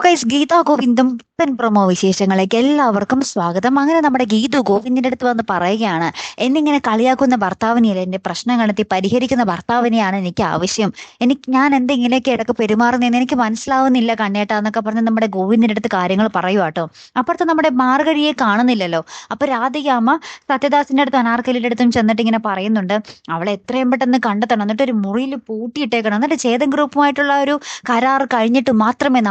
Guys, Gita ഗോവിന്ദം പുത്തൻ promo വിശേഷങ്ങളിലേക്ക് എല്ലാവർക്കും സ്വാഗതം. അങ്ങനെ നമ്മുടെ ഗീതു ഗോവിന്ദിന്റെ അടുത്ത് വന്ന് പറയുകയാണ്, എന്നിങ്ങനെ കളിയാക്കുന്ന ഭർത്താവിനെയല്ല, എന്റെ പ്രശ്നം കണ്ടെത്തി പരിഹരിക്കുന്ന ഭർത്താവിനെയാണ് എനിക്ക് ആവശ്യം. ഞാൻ എന്തെങ്കിലുമൊക്കെ ഇടക്ക് പെരുമാറുന്നതെന്ന് എനിക്ക് മനസ്സിലാവുന്നില്ല കണ്ണേട്ടാ എന്നൊക്കെ പറഞ്ഞ് നമ്മുടെ ഗോവിന്ദിന്റെ അടുത്ത് കാര്യങ്ങൾ പറയുവാട്ടോ. അപ്പുറത്ത് നമ്മുടെ മാർഗഴിയെ കാണുന്നില്ലല്ലോ. അപ്പൊ രാധികാമ്മ സത്യദാസിന്റെ അടുത്തും അനാർക്കലിയുടെ അടുത്തും ചെന്നിട്ട് ഇങ്ങനെ പറയുന്നുണ്ട്, അവളെ എത്രയും പെട്ടെന്ന് കണ്ടെത്തണം, എന്നിട്ട് ഒരു മുറിയിൽ പൂട്ടിയിട്ടേക്കണം, എന്നിട്ട് ചേതൻ ഗ്രൂപ്പുമായിട്ടുള്ള ഒരു കരാർ കഴിഞ്ഞിട്ട് മാത്രമേ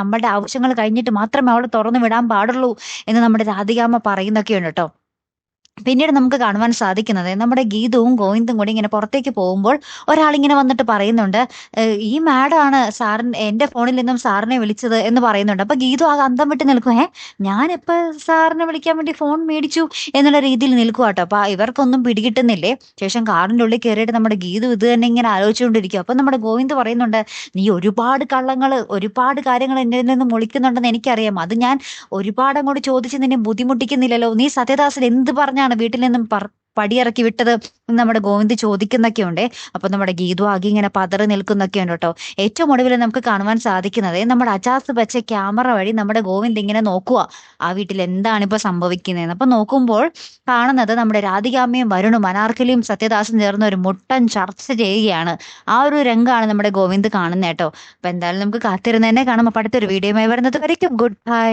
നമ്മളുടെ ആവശ്യങ്ങൾ കഴിഞ്ഞിട്ട് മാത്രമേ അവളെ തുറന്നു വിടാൻ പാടുള്ളൂ എന്ന് നമ്മുടെ രാധികാമ്മ പറയുന്നൊക്കെയുണ്ട് കേട്ടോ. പിന്നീട് നമുക്ക് കാണുവാൻ സാധിക്കുന്നത്, നമ്മുടെ ഗീതവും ഗോവിന്ദും കൂടി ഇങ്ങനെ പുറത്തേക്ക് പോകുമ്പോൾ ഒരാളിങ്ങനെ വന്നിട്ട് പറയുന്നുണ്ട്, ഈ മാഡമാണ് സാറിന് എന്റെ ഫോണിൽ നിന്നും സാറിനെ വിളിച്ചത് എന്ന് പറയുന്നുണ്ട്. അപ്പൊ ഗീതു ആകെ അന്തം വിട്ട് നിൽക്കും. ഞാനിപ്പോ സാറിനെ വിളിക്കാൻ വേണ്ടി ഫോൺ മേടിച്ചു എന്നുള്ള രീതിയിൽ നിൽക്കുക കേട്ടോ. അപ്പൊ ഇവർക്കൊന്നും പിടികിട്ടുന്നില്ലേ. ശേഷം കാറിന്റെ ഉള്ളിൽ കയറിയിട്ട് നമ്മുടെ ഗീതു ഇത് തന്നെ ഇങ്ങനെ ആലോചിച്ചുകൊണ്ടിരിക്കും. അപ്പൊ നമ്മുടെ ഗോവിന്ദ് പറയുന്നുണ്ട്, നീ ഒരുപാട് ഒരുപാട് കാര്യങ്ങൾ എന്റെ നിന്ന് ഒളിക്കുന്നുണ്ടെന്ന് എനിക്കറിയാം. അത് ഞാൻ ഒരുപാട് അങ്ങോട്ട് ചോദിച്ച് നിന്നെ ബുദ്ധിമുട്ടിക്കുന്നില്ലല്ലോ. നീ സത്യദാസിൽ എന്ത് പറഞ്ഞാണ് വീട്ടിൽ നിന്നും പടിയിറക്കി വിട്ടത് എന്ന് നമ്മുടെ ഗോവിന്ദ് ചോദിക്കുന്നൊക്കെ ഉണ്ട്. അപ്പൊ നമ്മുടെ ഗീതു ആകെ ഇങ്ങനെ പതറി നിൽക്കുന്നൊക്കെ ഉണ്ട് കേട്ടോ. ഏറ്റവും ഒടുവിൽ നമുക്ക് കാണുവാൻ സാധിക്കുന്നത്, നമ്മുടെ അജാസ് വെച്ച ക്യാമറ വഴി നമ്മുടെ ഗോവിന്ദ് ഇങ്ങനെ നോക്കുക ആ വീട്ടിൽ എന്താണ് ഇപ്പൊ സംഭവിക്കുന്നതെന്ന്. അപ്പൊ നോക്കുമ്പോൾ കാണുന്നത് നമ്മുടെ രാധികാമ്മയും വരുണും അനാർക്കലിയും സത്യദാസും ചേർന്ന് ഒരു മുട്ടൻ ചർച്ച ചെയ്യുകയാണ്. ആ ഒരു രംഗമാണ് നമ്മുടെ ഗോവിന്ദ് കാണുന്നത് കേട്ടോ. അപ്പൊ എന്തായാലും നമുക്ക് കാത്തിരുന്ന് തന്നെ കാണാം. അപ്പൊ അടുത്തൊരു വീഡിയോയുമായി വരുന്നത് വരയ്ക്കും. Good bye.